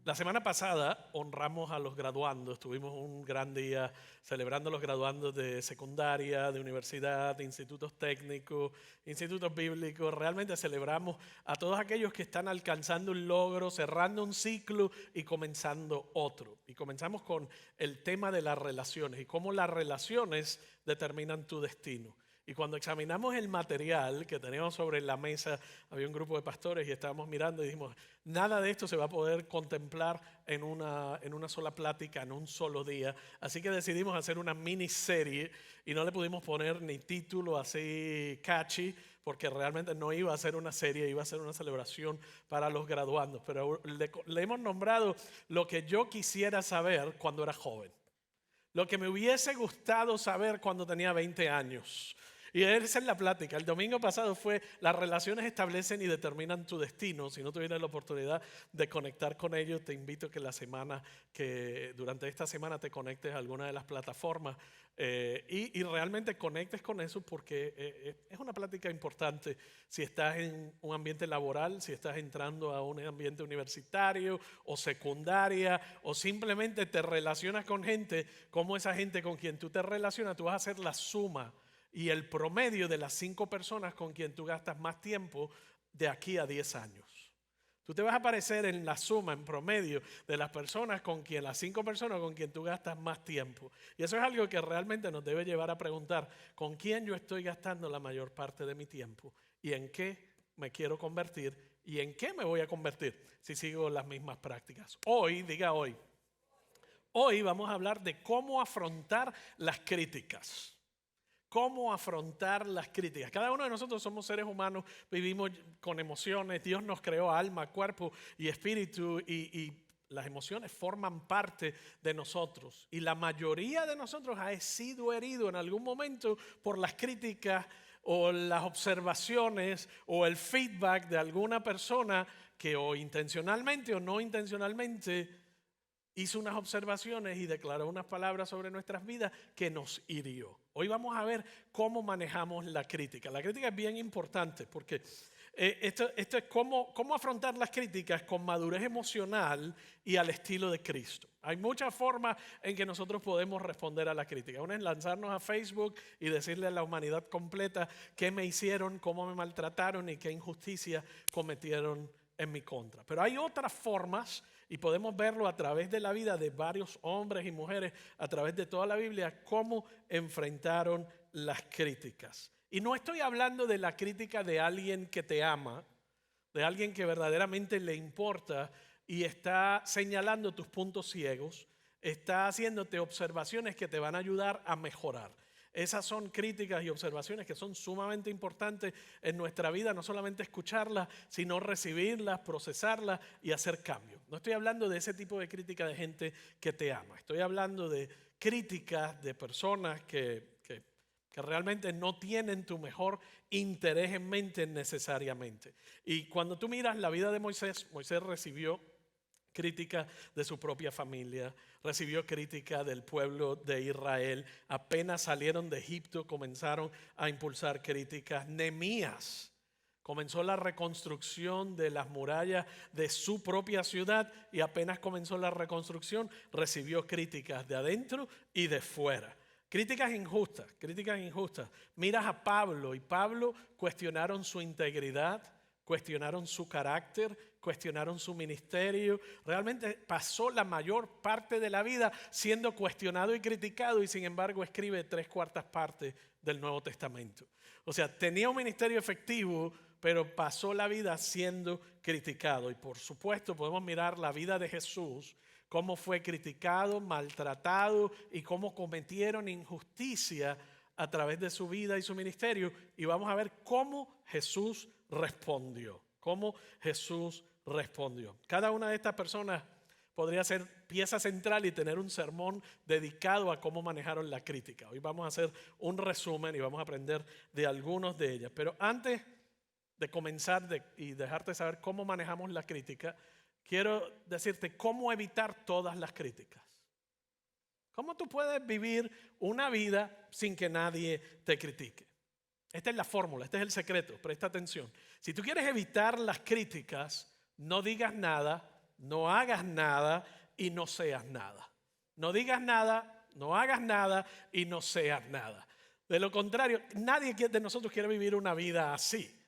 La semana pasada honramos a los graduandos, tuvimos un gran día celebrando a los graduandos de secundaria, de universidad, de institutos técnicos, institutos bíblicos. Realmente celebramos a todos aquellos que están alcanzando un logro, cerrando un ciclo y comenzando otro. Y comenzamos con el tema de las relaciones y cómo las relaciones determinan tu destino. Y cuando examinamos el material que teníamos sobre la mesa, había un grupo de pastores y estábamos mirando y dijimos, nada de esto se va a poder contemplar en una sola plática, en un solo día. Así que decidimos hacer una miniserie y no le pudimos poner ni título así catchy, porque realmente no iba a ser una serie, iba a ser una celebración para los graduandos. Pero le hemos nombrado lo que yo quisiera saber cuando era joven. Lo que me hubiese gustado saber cuando tenía 20 años. Y esa es la plática. El domingo pasado fue, las relaciones establecen y determinan tu destino. Si no tuvieras la oportunidad de conectar con ellos, te invito a que durante esta semana te conectes a alguna de las plataformas y realmente conectes con eso porque es una plática importante. Si estás en un ambiente laboral, si estás entrando a un ambiente universitario o secundaria o simplemente te relacionas con gente, como esa gente con quien tú te relacionas, tú vas a hacer la suma y el promedio de las 5 personas con quien tú gastas más tiempo de aquí a 10 años. Tú te vas a aparecer en la suma, en promedio, de las 5 personas con quien tú gastas más tiempo. Y eso es algo que realmente nos debe llevar a preguntar, ¿con quién yo estoy gastando la mayor parte de mi tiempo? ¿Y en qué me quiero convertir? ¿Y en qué me voy a convertir si sigo las mismas prácticas? Hoy vamos a hablar de cómo afrontar las críticas. ¿Cómo afrontar las críticas? Cada uno de nosotros somos seres humanos, vivimos con emociones. Dios nos creó alma, cuerpo y espíritu y las emociones forman parte de nosotros. Y la mayoría de nosotros ha sido herido en algún momento por las críticas o las observaciones o el feedback de alguna persona que o intencionalmente o no intencionalmente hizo unas observaciones y declaró unas palabras sobre nuestras vidas que nos hirió. Hoy vamos a ver cómo manejamos la crítica. La crítica es bien importante porque esto es cómo afrontar las críticas con madurez emocional y al estilo de Cristo. Hay muchas formas en que nosotros podemos responder a la crítica. Una es lanzarnos a Facebook y decirle a la humanidad completa qué me hicieron, cómo me maltrataron y qué injusticia cometieron en mi contra. Pero hay otras formas y podemos verlo a través de la vida de varios hombres y mujeres, a través de toda la Biblia, cómo enfrentaron las críticas. Y no estoy hablando de la crítica de alguien que te ama, de alguien que verdaderamente le importa y está señalando tus puntos ciegos, está haciéndote observaciones que te van a ayudar a mejorar. Esas son críticas y observaciones que son sumamente importantes en nuestra vida, no solamente escucharlas, sino recibirlas, procesarlas y hacer cambios. No estoy hablando de ese tipo de crítica de gente que te ama, estoy hablando de críticas de personas que realmente no tienen tu mejor interés en mente necesariamente. Y cuando tú miras la vida de Moisés, Moisés recibió crítica de su propia familia, recibió crítica del pueblo de Israel. Apenas salieron de Egipto, comenzaron a impulsar críticas. Nehemías comenzó la reconstrucción de las murallas de su propia ciudad y apenas comenzó la reconstrucción, recibió críticas de adentro y de fuera. Críticas injustas, críticas injustas. Miras a Pablo y Pablo cuestionaron su integridad, cuestionaron su carácter, cuestionaron su ministerio. Realmente pasó la mayor parte de la vida siendo cuestionado y criticado y sin embargo escribe 3/4 partes del Nuevo Testamento. O sea, tenía un ministerio efectivo, pero pasó la vida siendo criticado. Y por supuesto podemos mirar la vida de Jesús, cómo fue criticado, maltratado y cómo cometieron injusticia a través de su vida y su ministerio. Y vamos a ver cómo Jesús respondió. Cómo Jesús respondió. Cada una de estas personas podría ser pieza central y tener un sermón dedicado a cómo manejaron la crítica. Hoy vamos a hacer un resumen y vamos a aprender de algunos de ellas. Pero antes de comenzar y dejarte saber cómo manejamos la crítica, quiero decirte cómo evitar todas las críticas. ¿Cómo tú puedes vivir una vida sin que nadie te critique? Esta es la fórmula, este es el secreto, presta atención. Si tú quieres evitar las críticas, no digas nada no hagas nada y no seas nada. No digas nada, no hagas nada y no seas nada. De lo contrario, nadie de nosotros quiere vivir una vida así.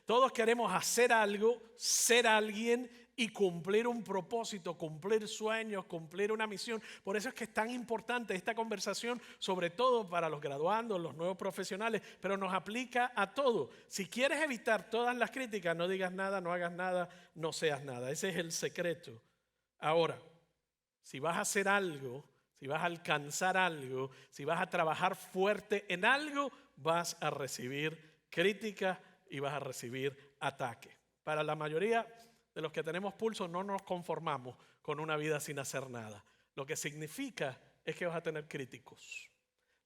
Todos queremos hacer algo, ser alguien y cumplir un propósito, cumplir sueños, cumplir una misión. Por eso es que es tan importante esta conversación, sobre todo para los graduandos, los nuevos profesionales, pero nos aplica a todo. Si quieres evitar todas las críticas, no digas nada, no hagas nada, no seas nada. Ese es el secreto. Ahora, si vas a hacer algo, si vas a alcanzar algo, si vas a trabajar fuerte en algo, vas a recibir críticas y vas a recibir ataques. Para la mayoría de los que tenemos pulso no nos conformamos con una vida sin hacer nada. Lo que significa es que vas a tener críticos.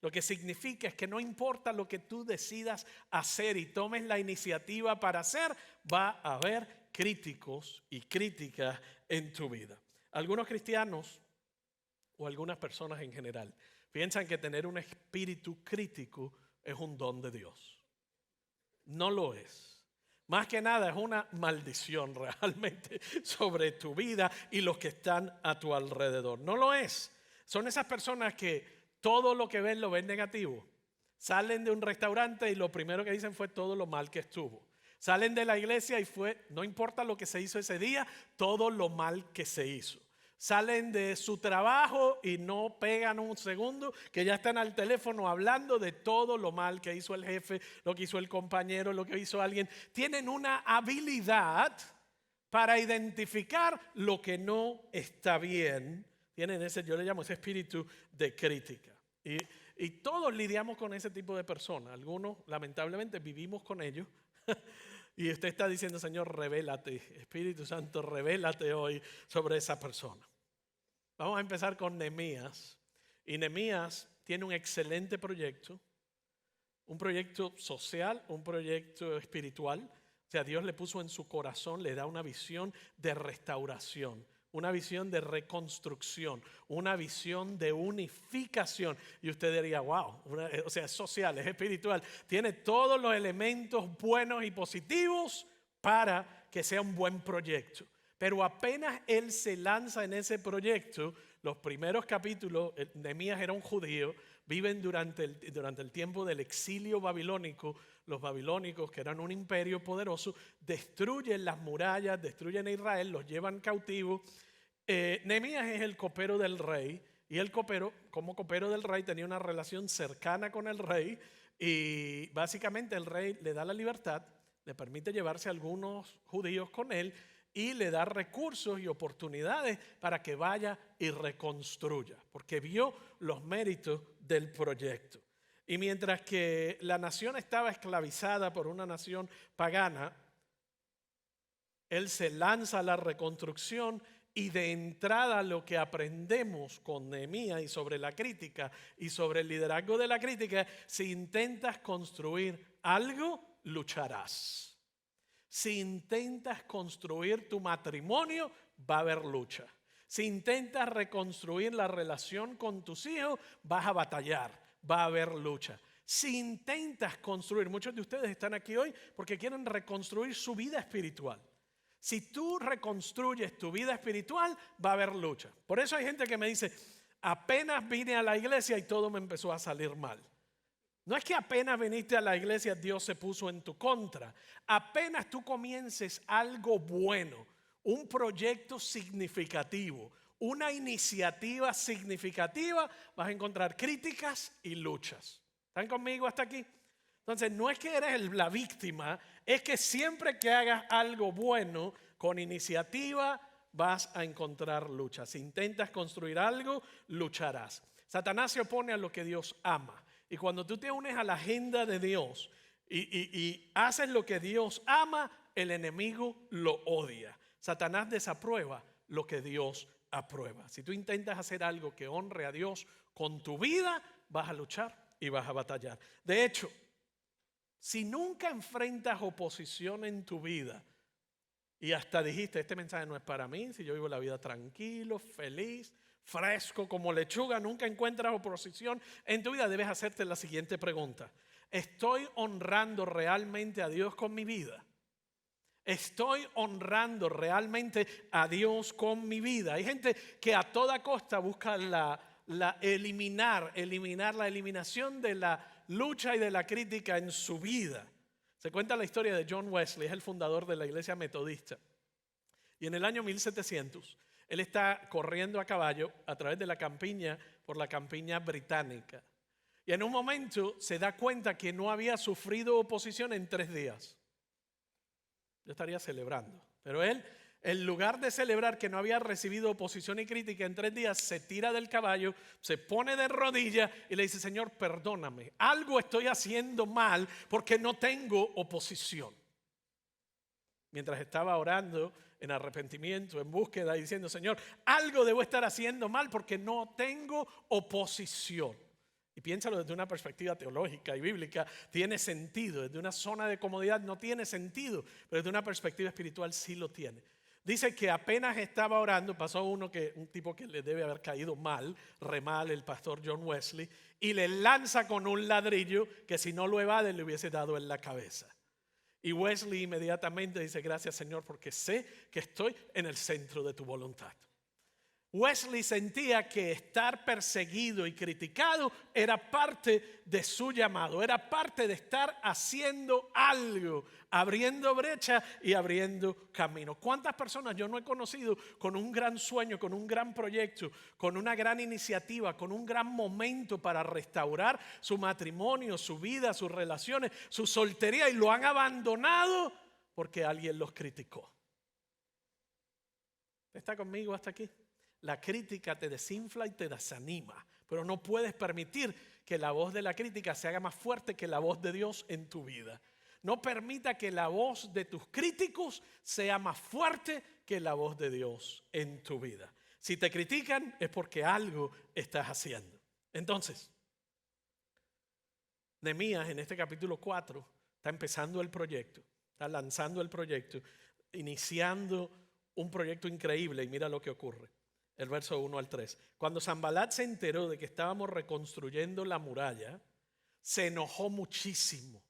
Lo que significa es que no importa lo que tú decidas hacer y tomes la iniciativa para hacer, va a haber críticos y críticas en tu vida. Algunos cristianos o algunas personas en general piensan que tener un espíritu crítico es un don de Dios. No lo es. Más que nada es una maldición realmente sobre tu vida y los que están a tu alrededor. No lo es. Son esas personas que todo lo que ven lo ven negativo. Salen de un restaurante y lo primero que dicen fue todo lo mal que estuvo. Salen de la iglesia y no importa lo que se hizo ese día, todo lo mal que se hizo. Salen de su trabajo y no pegan un segundo, que ya están al teléfono hablando de todo lo mal que hizo el jefe, lo que hizo el compañero, lo que hizo alguien. Tienen una habilidad para identificar lo que no está bien. Tienen ese, yo le llamo ese espíritu de crítica. Y todos lidiamos con ese tipo de personas. Algunos, lamentablemente, vivimos con ellos. Y usted está diciendo, Señor, revélate, Espíritu Santo, revélate hoy sobre esa persona. Vamos a empezar con Nehemías. Y Nehemías tiene un excelente proyecto, un proyecto social, un proyecto espiritual. O sea, Dios le puso en su corazón, le da una visión de restauración, una visión de reconstrucción, una visión de unificación. Y usted diría, wow, o sea, es social, es espiritual. Tiene todos los elementos buenos y positivos para que sea un buen proyecto. Pero apenas él se lanza en ese proyecto, los primeros capítulos, Nehemías era un judío, viven durante el tiempo del exilio babilónico. Los babilónicos, que eran un imperio poderoso, destruyen las murallas, destruyen a Israel, los llevan cautivos. Nehemías es el copero del rey, y el copero, como copero del rey, tenía una relación cercana con el rey, y básicamente el rey le da la libertad, le permite llevarse a algunos judíos con él, y le da recursos y oportunidades para que vaya y reconstruya, porque vio los méritos del proyecto. Y mientras que la nación estaba esclavizada por una nación pagana, él se lanza a la reconstrucción, y de entrada lo que aprendemos con Nehemías y sobre la crítica y sobre el liderazgo de la crítica, si intentas construir algo, lucharás. Si intentas construir tu matrimonio, va a haber lucha. Si intentas reconstruir la relación con tus hijos, vas a batallar, va a haber lucha. Si intentas construir, muchos de ustedes están aquí hoy porque quieren reconstruir su vida espiritual. Si tú reconstruyes tu vida espiritual, va a haber lucha. Por eso hay gente que me dice, apenas vine a la iglesia y todo me empezó a salir mal. No es que apenas viniste a la iglesia Dios se puso en tu contra. Apenas tú comiences algo bueno, un proyecto significativo, una iniciativa significativa, vas a encontrar críticas y luchas. ¿Están conmigo hasta aquí? Entonces no es que eres la víctima, es que siempre que hagas algo bueno con iniciativa vas a encontrar luchas. Si intentas construir algo, lucharás. Satanás se opone a lo que Dios ama. Y cuando tú te unes a la agenda de Dios y haces lo que Dios ama, el enemigo lo odia. Satanás desaprueba lo que Dios aprueba. Si tú intentas hacer algo que honre a Dios con tu vida, vas a luchar y vas a batallar. De hecho, si nunca enfrentas oposición en tu vida y hasta dijiste, este mensaje no es para mí, si yo vivo la vida tranquilo, feliz, fresco como lechuga, nunca encuentras oposición en tu vida, debes hacerte la siguiente pregunta. ¿Estoy honrando realmente a Dios con mi vida? Estoy honrando realmente a Dios con mi vida. Hay gente que a toda costa busca la eliminación de la lucha y de la crítica en su vida. Se cuenta la historia de John Wesley, es el fundador de la iglesia metodista. Y en el año 1700, él está corriendo a caballo a través de la campiña, por la campiña británica. Y en un momento se da cuenta que no había sufrido oposición en 3 días. Yo estaría celebrando. Pero él, en lugar de celebrar que no había recibido oposición y crítica en 3 días, se tira del caballo, se pone de rodillas y le dice: Señor, perdóname, algo estoy haciendo mal porque no tengo oposición. Mientras estaba orando en arrepentimiento, en búsqueda y diciendo: Señor, algo debo estar haciendo mal porque no tengo oposición. Y piénsalo desde una perspectiva teológica y bíblica, tiene sentido. Desde una zona de comodidad no tiene sentido, pero desde una perspectiva espiritual sí lo tiene. Dice que apenas estaba orando, pasó un tipo que le debe haber caído mal, re mal, el pastor John Wesley, y le lanza con un ladrillo que si no lo evade le hubiese dado en la cabeza. Y Wesley inmediatamente dice: gracias, Señor, porque sé que estoy en el centro de tu voluntad. Wesley sentía que estar perseguido y criticado era parte de su llamado, era parte de estar haciendo algo, abriendo brecha y abriendo camino. ¿Cuántas personas yo no he conocido con un gran sueño, con un gran proyecto, con una gran iniciativa, con un gran momento para restaurar su matrimonio, su vida, sus relaciones, su soltería, y lo han abandonado porque alguien los criticó? ¿Está conmigo hasta aquí? La crítica te desinfla y te desanima, pero no puedes permitir que la voz de la crítica se haga más fuerte que la voz de Dios en tu vida. No permita que la voz de tus críticos sea más fuerte que la voz de Dios en tu vida. Si te critican es porque algo estás haciendo. Entonces, Nehemías en este capítulo 4 está empezando el proyecto, está lanzando el proyecto, iniciando un proyecto increíble, y mira lo que ocurre. El verso 1 al 3. Cuando Sanbalat se enteró de que estábamos reconstruyendo la muralla, se enojó muchísimo.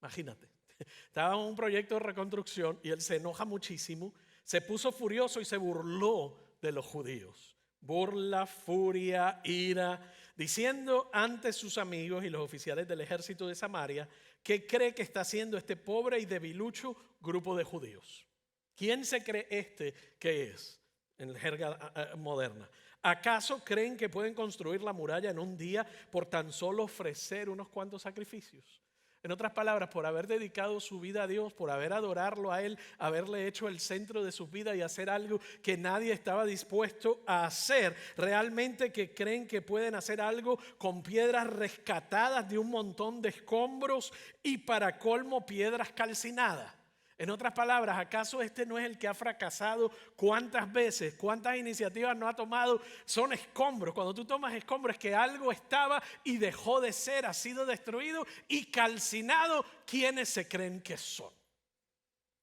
Imagínate, estaba en un proyecto de reconstrucción y él se enoja muchísimo, se puso furioso y se burló de los judíos. Burla, furia, ira, diciendo ante sus amigos y los oficiales del ejército de Samaria: ¿qué cree que está haciendo este pobre y debilucho grupo de judíos? ¿Quién se cree que es? En la jerga moderna. ¿Acaso creen que pueden construir la muralla en un día por tan solo ofrecer unos cuantos sacrificios? En otras palabras, por haber dedicado su vida a Dios, por haber adorarlo a Él, haberle hecho el centro de su vida y hacer algo que nadie estaba dispuesto a hacer. Realmente que creen que pueden hacer algo con piedras rescatadas de un montón de escombros y para colmo piedras calcinadas. En otras palabras, ¿acaso este no es el que ha fracasado cuántas veces, cuántas iniciativas no ha tomado? Son escombros. Cuando tú tomas escombros es que algo estaba y dejó de ser, ha sido destruido y calcinado. ¿Quiénes se creen que son?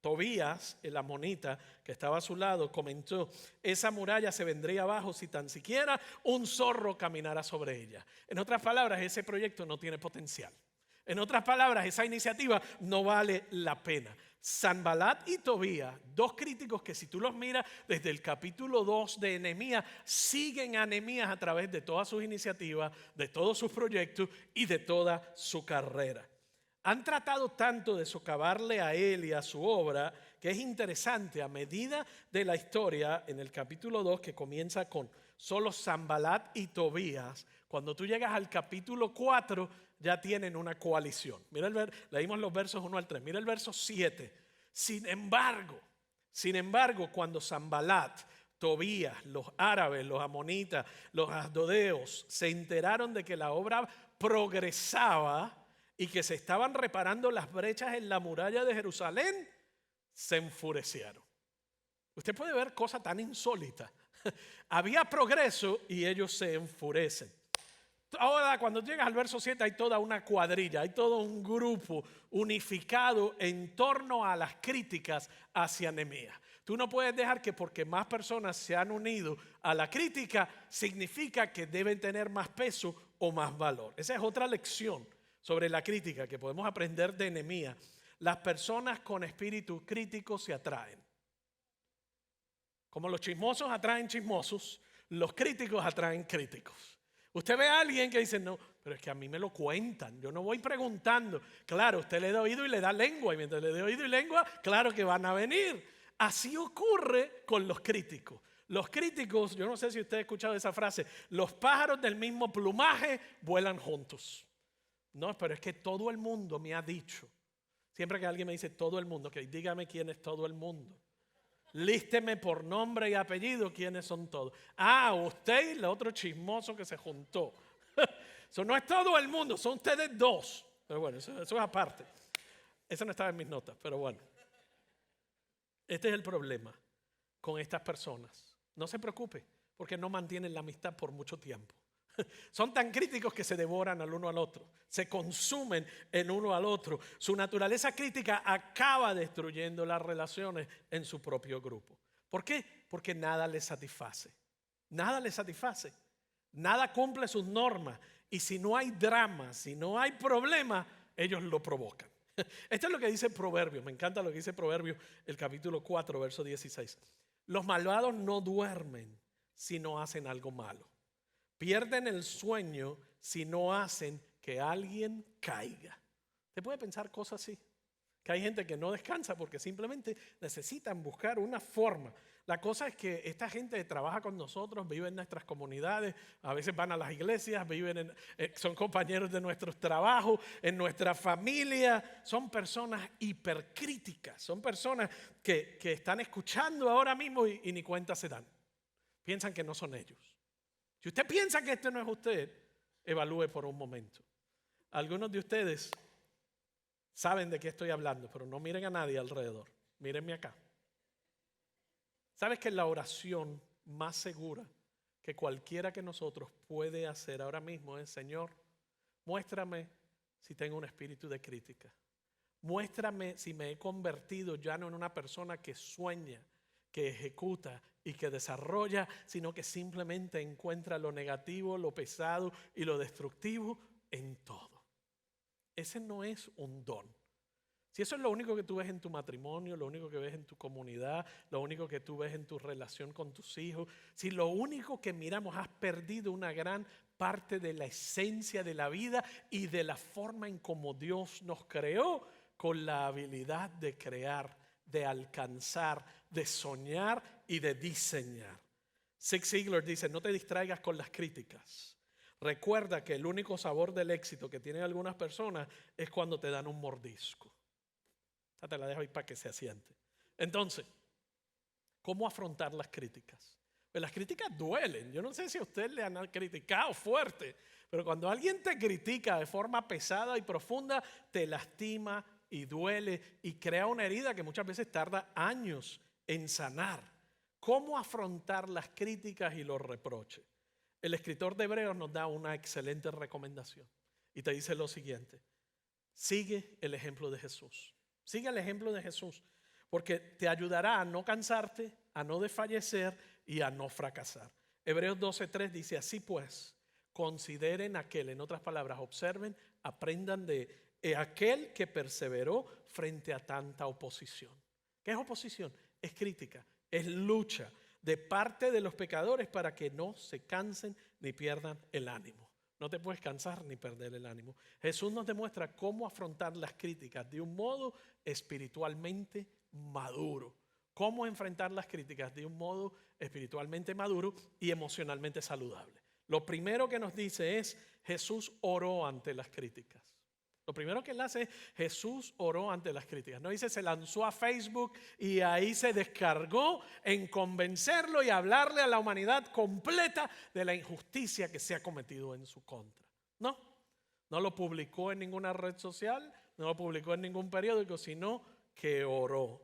Tobías, el amonita que estaba a su lado, comentó: esa muralla se vendría abajo si tan siquiera un zorro caminara sobre ella. En otras palabras, ese proyecto no tiene potencial. En otras palabras, esa iniciativa no vale la pena. Sanbalat y Tobías, dos críticos que si tú los miras desde el capítulo 2 de Nehemías, siguen a Nehemías a través de todas sus iniciativas, de todos sus proyectos y de toda su carrera. Han tratado tanto de socavarle a él y a su obra que es interesante, a medida de la historia, en el capítulo 2 que comienza con solo Sanbalat y Tobías, cuando tú llegas al capítulo 4 ya tienen una coalición. Mira leímos los versos 1 al 3. Mira el verso 7. Sin embargo, cuando Sanbalat, Tobías, los árabes, los amonitas, los asdodeos se enteraron de que la obra progresaba y que se estaban reparando las brechas en la muralla de Jerusalén, se enfurecieron. Usted puede ver cosas tan insólitas. Había progreso y ellos se enfurecen. Ahora, cuando llegas al verso 7, hay toda una cuadrilla, hay todo un grupo unificado en torno a las críticas hacia Nehemías. Tú no puedes dejar que porque más personas se han unido a la crítica, significa que deben tener más peso o más valor. Esa es otra lección sobre la crítica que podemos aprender de Nehemías. Las personas con espíritu crítico se atraen. Como los chismosos atraen chismosos, los críticos atraen críticos. Usted ve a alguien que dice, no, pero es que a mí me lo cuentan, yo no voy preguntando. Claro, usted le da oído y le da lengua, y mientras le dé oído y lengua, claro que van a venir. Así ocurre con los críticos. Los críticos, yo no sé si usted ha escuchado esa frase, los pájaros del mismo plumaje vuelan juntos. No, pero es que todo el mundo me ha dicho. Siempre que alguien me dice todo el mundo, que dígame quién es todo el mundo. Lísteme por nombre y apellido quiénes son todos. Ah, usted y el otro chismoso que se juntó. Eso no es todo el mundo, son ustedes dos. Pero bueno, eso es aparte. Eso no estaba en mis notas, pero bueno. Este es el problema con estas personas. No se preocupe, porque no mantienen la amistad por mucho tiempo. Son tan críticos que se devoran al uno al otro, se consumen el uno al otro. Su naturaleza crítica acaba destruyendo las relaciones en su propio grupo. ¿Por qué? Porque nada les satisface. Nada les satisface. Nada cumple sus normas. Y si no hay drama, si no hay problema, ellos lo provocan. Esto es lo que dice Proverbios. Me encanta lo que dice Proverbios, el capítulo 4, verso 16. Los malvados no duermen si no hacen algo malo. Pierden el sueño si no hacen que alguien caiga. ¿Te puede pensar cosas así? Que hay gente que no descansa porque simplemente necesitan buscar una forma. La cosa es que esta gente trabaja con nosotros, vive en nuestras comunidades, a veces van a las iglesias, son compañeros de nuestros trabajos, en nuestra familia. Son personas hipercríticas, son personas que están escuchando ahora mismo y ni cuenta se dan. Piensan que no son ellos. Si usted piensa que este no es usted, evalúe por un momento. Algunos de ustedes saben de qué estoy hablando, pero no miren a nadie alrededor. Mírenme acá. ¿Sabes que la oración más segura que cualquiera que nosotros puede hacer ahora mismo es: Señor, muéstrame si tengo un espíritu de crítica? Muéstrame si me he convertido ya no en una persona que sueña, que ejecuta y que desarrolla, sino que simplemente encuentra lo negativo, lo pesado y lo destructivo en todo. Ese no es un don. Si eso es lo único que tú ves en tu matrimonio, lo único que ves en tu comunidad, lo único que tú ves en tu relación con tus hijos, si lo único que miramos, has perdido una gran parte de la esencia de la vida y de la forma en cómo Dios nos creó, con la habilidad de crear, de alcanzar, de soñar y de diseñar. Zig Ziglar dice: no te distraigas con las críticas. Recuerda que el único sabor del éxito que tienen algunas personas es cuando te dan un mordisco. Ya te la dejo ahí para que se asiente. Entonces, ¿cómo afrontar las críticas? Pues las críticas duelen. Yo no sé si a usted le han criticado fuerte, pero cuando alguien te critica de forma pesada y profunda, te lastima y duele y crea una herida que muchas veces tarda años en sanar. ¿Cómo afrontar las críticas y los reproches? El escritor de Hebreos nos da una excelente recomendación y te dice lo siguiente: sigue el ejemplo de Jesús. Sigue el ejemplo de Jesús, porque te ayudará a no cansarte, a no desfallecer y a no fracasar. Hebreos 12:3 dice: así pues, consideren aquel, en otras palabras, observen, aprendan de aquel que perseveró frente a tanta oposición. ¿Qué es oposición? Es crítica, es lucha de parte de los pecadores para que no se cansen ni pierdan el ánimo. No te puedes cansar ni perder el ánimo. Jesús nos demuestra cómo afrontar las críticas de un modo espiritualmente maduro. Cómo enfrentar las críticas de un modo espiritualmente maduro y emocionalmente saludable. Lo primero que nos dice es: Jesús oró ante las críticas. Lo primero que él hace es: Jesús oró ante las críticas. No dice se lanzó a Facebook y ahí se descargó en convencerlo y hablarle a la humanidad completa de la injusticia que se ha cometido en su contra. No, no lo publicó en ninguna red social, no lo publicó en ningún periódico, sino que oró.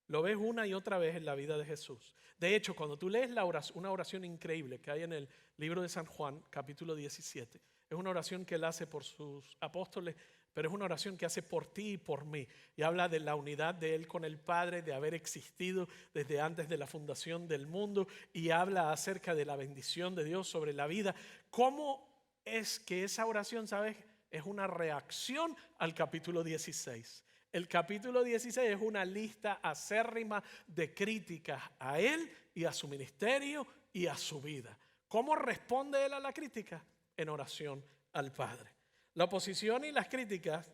Lo ves una y otra vez en la vida de Jesús. De hecho, cuando tú lees una oración increíble que hay en el libro de San Juan, capítulo 17, es una oración que él hace por sus apóstoles, pero es una oración que hace por ti y por mí. Y habla de la unidad de él con el Padre, de haber existido desde antes de la fundación del mundo, y habla acerca de la bendición de Dios sobre la vida. ¿Cómo es que esa oración, sabes, es una reacción al capítulo 16? El capítulo 16 es una lista acérrima de críticas a él y a su ministerio y a su vida. ¿Cómo responde él a la crítica? En oración al Padre. La oposición y las críticas,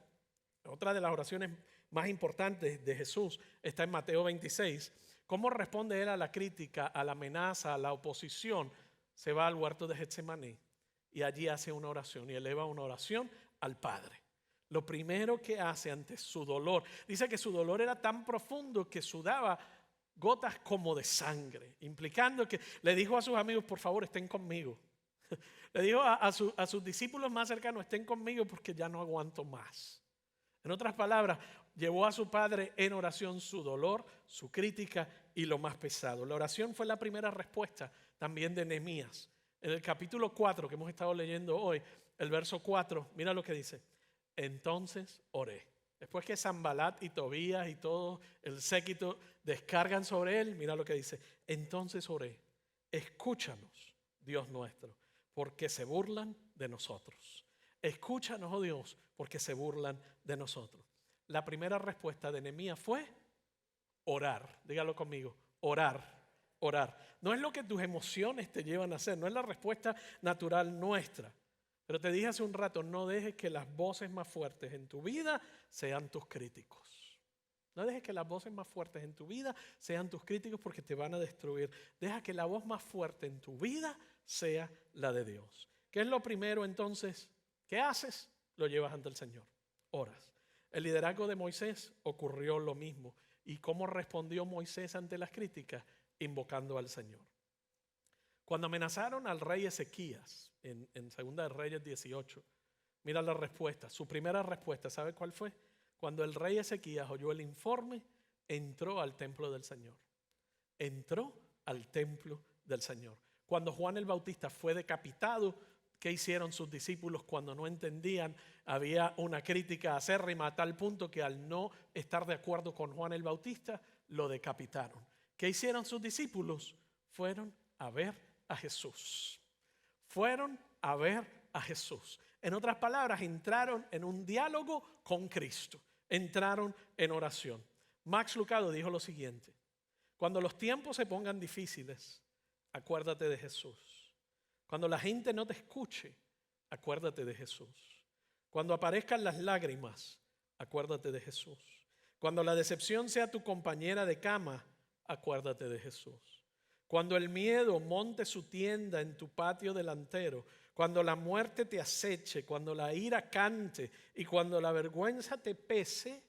otra de las oraciones más importantes de Jesús, está en Mateo 26. ¿Cómo responde él a la crítica, a la amenaza, a la oposición? Se va al huerto de Getsemaní y allí hace una oración y eleva una oración al Padre. Lo primero que hace ante su dolor, dice que su dolor era tan profundo que sudaba gotas como de sangre, implicando que le dijo a sus amigos, por favor, estén conmigo. Le dijo a sus discípulos más cercanos, estén conmigo porque ya no aguanto más. En otras palabras, llevó a su Padre en oración su dolor, su crítica y lo más pesado. La oración fue la primera respuesta también de Nehemías. En el capítulo 4 que hemos estado leyendo hoy, el verso 4, mira lo que dice. Entonces oré. Después que Sanbalat y Tobías y todo el séquito descargan sobre él, mira lo que dice. Entonces oré. Escúchanos, Dios nuestro, porque se burlan de nosotros. Escúchanos, oh Dios, porque se burlan de nosotros. La primera respuesta de Nehemías fue orar. Dígalo conmigo, orar. Orar. No es lo que tus emociones te llevan a hacer, no es la respuesta natural nuestra. Pero te dije hace un rato, no dejes que las voces más fuertes en tu vida sean tus críticos. No dejes que las voces más fuertes en tu vida sean tus críticos porque te van a destruir. Deja que la voz más fuerte en tu vida sea la de Dios. ¿Qué es lo primero entonces? ¿Qué haces? Lo llevas ante el Señor. Oras. El liderazgo de Moisés ocurrió lo mismo. ¿Y cómo respondió Moisés ante las críticas? Invocando al Señor. Cuando amenazaron al rey Ezequías en 2 de Reyes 18, mira la respuesta. Su primera respuesta, ¿sabe cuál fue? Cuando el rey Ezequías oyó el informe, entró al templo del Señor. Entró al templo del Señor. Cuando Juan el Bautista fue decapitado, ¿qué hicieron sus discípulos cuando no entendían? Había una crítica acérrima a tal punto que al no estar de acuerdo con Juan el Bautista, lo decapitaron. ¿Qué hicieron sus discípulos? Fueron a ver a Jesús. Fueron a ver a Jesús. En otras palabras, entraron en un diálogo con Cristo. Entraron en oración. Max Lucado dijo lo siguiente: cuando los tiempos se pongan difíciles, acuérdate de Jesús. Cuando la gente no te escuche, acuérdate de Jesús. Cuando aparezcan las lágrimas, acuérdate de Jesús. Cuando la decepción sea tu compañera de cama, acuérdate de Jesús. Cuando el miedo monte su tienda en tu patio delantero, cuando la muerte te aceche, cuando la ira cante y cuando la vergüenza te pese,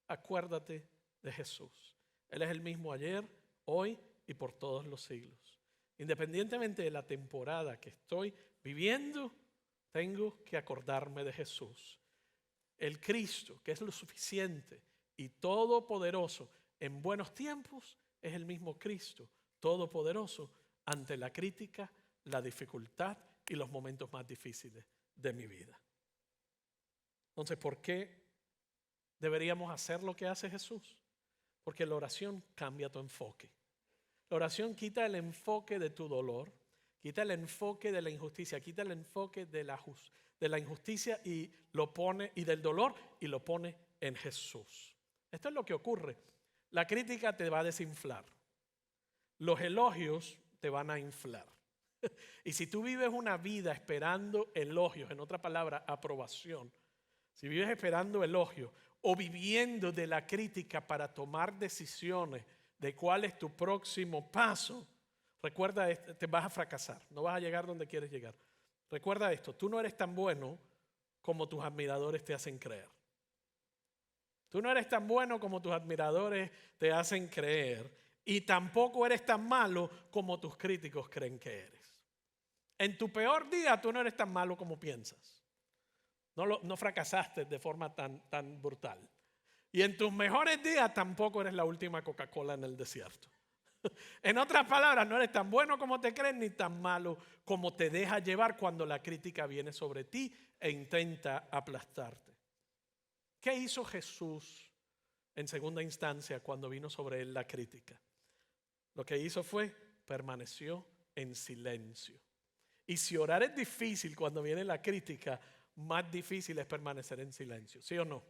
acuérdate de Jesús. Él es el mismo ayer, hoy y por todos los siglos. Independientemente de la temporada que estoy viviendo, tengo que acordarme de Jesús. El Cristo, que es lo suficiente y todopoderoso en buenos tiempos, es el mismo Cristo todopoderoso ante la crítica, la dificultad y los momentos más difíciles de mi vida. Entonces, ¿por qué deberíamos hacer lo que hace Jesús? Porque la oración cambia tu enfoque. La oración quita el enfoque de tu dolor, quita el enfoque de la injusticia, quita el enfoque de la injusticia y lo pone, y del dolor, y lo pone en Jesús. Esto es lo que ocurre. La crítica te va a desinflar. Los elogios te van a inflar. Y si tú vives una vida esperando elogios, en otra palabra, aprobación, si vives esperando elogios o viviendo de la crítica para tomar decisiones de cuál es tu próximo paso, recuerda esto, te vas a fracasar, no vas a llegar donde quieres llegar. Recuerda esto, tú no eres tan bueno como tus admiradores te hacen creer. Tú no eres tan bueno como tus admiradores te hacen creer. Y tampoco eres tan malo como tus críticos creen que eres. En tu peor día tú no eres tan malo como piensas. No fracasaste de forma tan brutal. Y en tus mejores días tampoco eres la última Coca-Cola en el desierto. En otras palabras, no eres tan bueno como te crees ni tan malo como te deja llevar cuando la crítica viene sobre ti e intenta aplastarte. ¿Qué hizo Jesús en segunda instancia cuando vino sobre él la crítica? Lo que hizo fue permaneció en silencio. Y si orar es difícil cuando viene la crítica, más difícil es permanecer en silencio. ¿Sí o no?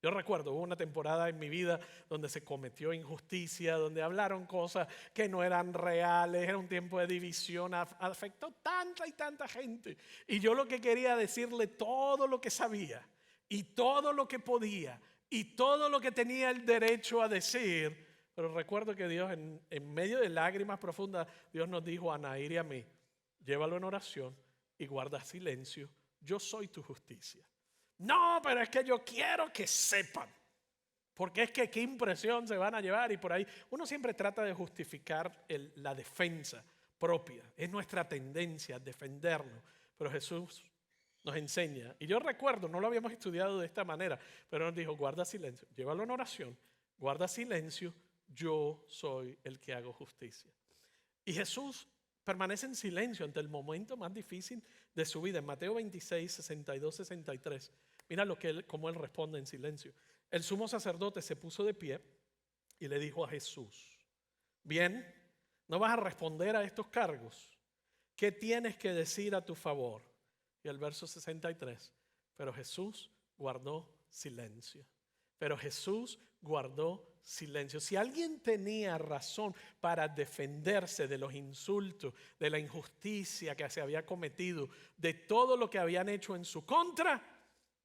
Yo recuerdo, hubo una temporada en mi vida donde se cometió injusticia, donde hablaron cosas que no eran reales, era un tiempo de división, afectó tanta y tanta gente. Y yo lo que quería decirle todo lo que sabía y todo lo que podía y todo lo que tenía el derecho a decir. Pero recuerdo que Dios en medio de lágrimas profundas, Dios nos dijo a Nair y a mí, llévalo en oración y guarda silencio, yo soy tu justicia. No, pero es que yo quiero que sepan. Porque es que qué impresión se van a llevar y por ahí. Uno siempre trata de justificar la defensa propia. Es nuestra tendencia a defendernos. Pero Jesús nos enseña. Y yo recuerdo, no lo habíamos estudiado de esta manera, pero nos dijo, guarda silencio, llévalo en oración, guarda silencio, yo soy el que hago justicia. Y Jesús permanece en silencio ante el momento más difícil de su vida. En Mateo 26, 62, 63. Mira cómo él responde en silencio. El sumo sacerdote se puso de pie y le dijo a Jesús, bien, ¿no vas a responder a estos cargos? ¿Qué tienes que decir a tu favor? Y el verso 63, pero Jesús guardó silencio. Pero Jesús guardó silencio. Si alguien tenía razón para defenderse de los insultos, de la injusticia que se había cometido, de todo lo que habían hecho en su contra,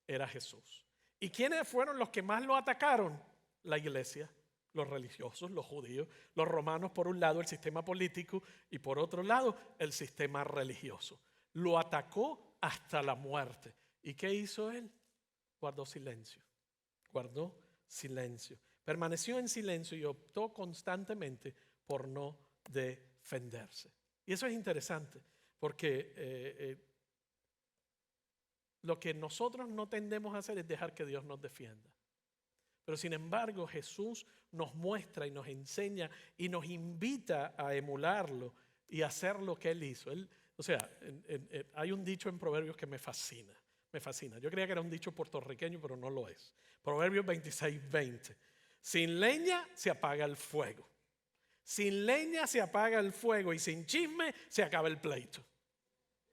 era Jesús. ¿Y quiénes fueron los que más lo atacaron? La iglesia, los religiosos, los judíos, los romanos por un lado, el sistema político y por otro lado el sistema religioso. Lo atacó hasta la muerte. ¿Y qué hizo él? Guardó silencio. Guardó silencio. Permaneció en silencio y optó constantemente por no defenderse. Y eso es interesante porque lo que nosotros no tendemos a hacer es dejar que Dios nos defienda. Pero sin embargo Jesús nos muestra y nos enseña y nos invita a emularlo y hacer lo que Él hizo. Hay un dicho en Proverbios que me fascina. Me fascina. Yo creía que era un dicho puertorriqueño, pero no lo es. Proverbios 26:20. Sin leña se apaga el fuego. Sin leña se apaga el fuego y sin chisme se acaba el pleito.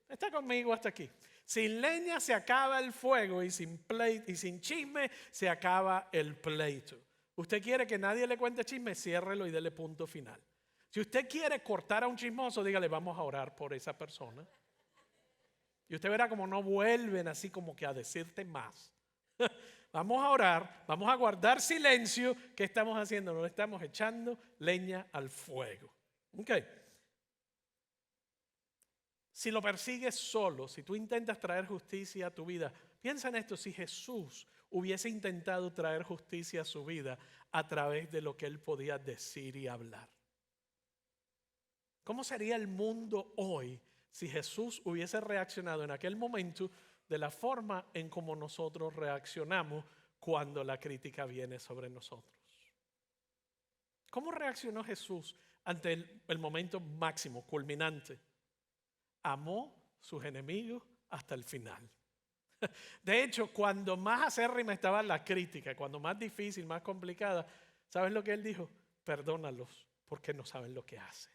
¿Está conmigo hasta aquí? Sin leña se acaba el fuego y sin chisme se acaba el pleito. Usted quiere que nadie le cuente chisme, ciérrelo y dele punto final. Si usted quiere cortar a un chismoso, dígale, vamos a orar por esa persona. Y usted verá como no vuelven así como que a decirte más. Vamos a orar, vamos a guardar silencio. ¿Qué estamos haciendo? No le estamos echando leña al fuego. Okay. Si lo persigues solo, si tú intentas traer justicia a tu vida, piensa en esto, si Jesús hubiese intentado traer justicia a su vida a través de lo que Él podía decir y hablar. ¿Cómo sería el mundo hoy si Jesús hubiese reaccionado en aquel momento de la forma en como nosotros reaccionamos cuando la crítica viene sobre nosotros? ¿Cómo reaccionó Jesús ante el momento máximo, culminante? Amó sus enemigos hasta el final. De hecho, cuando más acérrima estaba la crítica, cuando más difícil, más complicada, ¿sabes lo que Él dijo? Perdónalos porque no saben lo que hacen.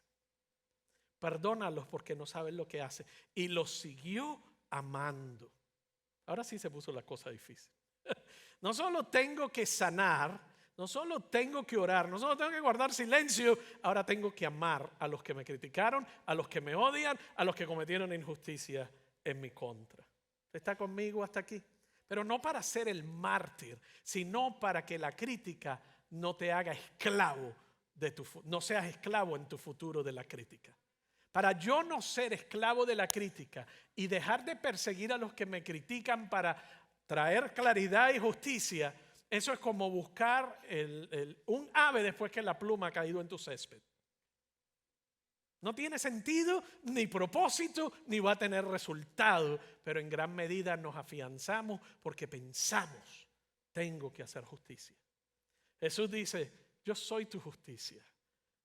Perdónalos porque no saben lo que hacen. Y los siguió amando. Ahora sí se puso la cosa difícil. No solo tengo que sanar, no solo tengo que orar, no solo tengo que guardar silencio, ahora tengo que amar a los que me criticaron, a los que me odian, a los que cometieron injusticia en mi contra. ¿Está conmigo hasta aquí? Pero no para ser el mártir, sino para que la crítica no te haga esclavo no seas esclavo en tu futuro de la crítica. Para yo no ser esclavo de la crítica y dejar de perseguir a los que me critican para traer claridad y justicia, eso es como buscar un ave después que la pluma ha caído en tu césped. No tiene sentido, ni propósito, ni va a tener resultado, pero en gran medida nos afianzamos porque pensamos, tengo que hacer justicia. Jesús dice, yo soy tu justicia,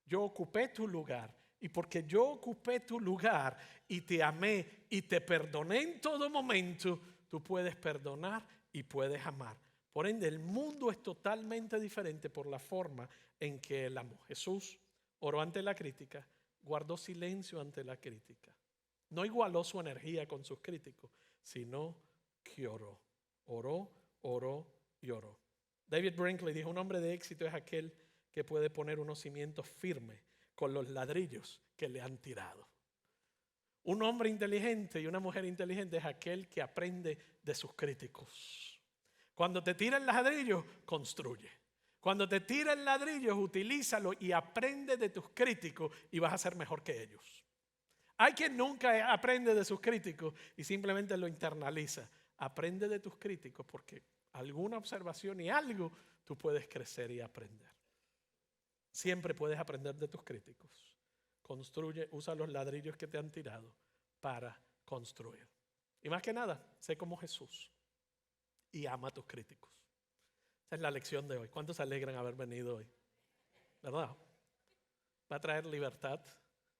yo ocupé tu lugar. Y porque yo ocupé tu lugar y te amé y te perdoné en todo momento, tú puedes perdonar y puedes amar. Por ende, el mundo es totalmente diferente por la forma en que Él amó. Jesús oró ante la crítica, guardó silencio ante la crítica. No igualó su energía con sus críticos, sino que oró. Oró, oró y oró. David Brinkley dijo, un hombre de éxito es aquel que puede poner unos cimientos firmes con los ladrillos que le han tirado. Un hombre inteligente y una mujer inteligente es aquel que aprende de sus críticos. Cuando te tiran ladrillos, construye. Cuando te tiran ladrillos, utilízalo y aprende de tus críticos y vas a ser mejor que ellos. Hay quien nunca aprende de sus críticos y simplemente lo internaliza. Aprende de tus críticos porque alguna observación y algo tú puedes crecer y aprender. Siempre puedes aprender de tus críticos. Construye, usa los ladrillos que te han tirado para construir. Y más que nada, sé como Jesús y ama a tus críticos. Esa es la lección de hoy. ¿Cuántos se alegran haber venido hoy? ¿Verdad? Va a traer libertad,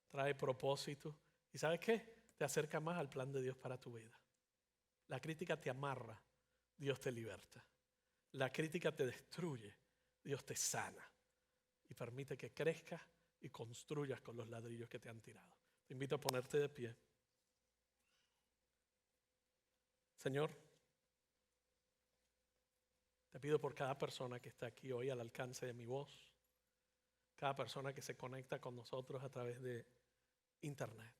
trae propósito. ¿Y sabes qué? Te acerca más al plan de Dios para tu vida. La crítica te amarra, Dios te liberta. La crítica te destruye, Dios te sana y permite que crezcas y construyas con los ladrillos que te han tirado. Te invito a ponerte de pie. Señor, te pido por cada persona que está aquí hoy al alcance de mi voz, cada persona que se conecta con nosotros a través de internet.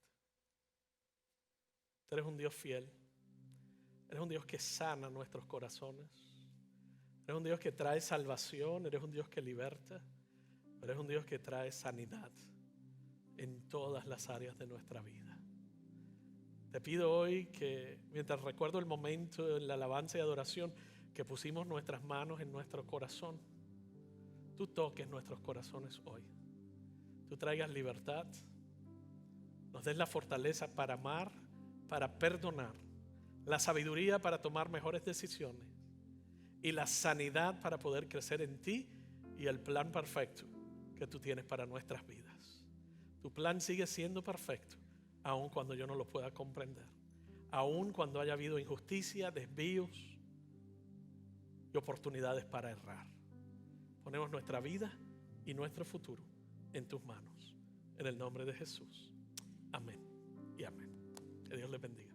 Tú eres un Dios fiel, eres un Dios que sana nuestros corazones, eres un Dios que trae salvación, eres un Dios que liberta, eres un Dios que trae sanidad en todas las áreas de nuestra vida. Te pido hoy que mientras recuerdo el momento en la alabanza y adoración que pusimos nuestras manos en nuestro corazón, tú toques nuestros corazones hoy. Tú traigas libertad, nos des la fortaleza para amar, para perdonar, la sabiduría para tomar mejores decisiones y la sanidad para poder crecer en ti y el plan perfecto que tú tienes para nuestras vidas. Tu plan sigue siendo perfecto, aun cuando yo no lo pueda comprender, aun cuando haya habido injusticia, desvíos y oportunidades para errar. Ponemos nuestra vida y nuestro futuro en tus manos. En el nombre de Jesús. Amén y amén. Que Dios les bendiga.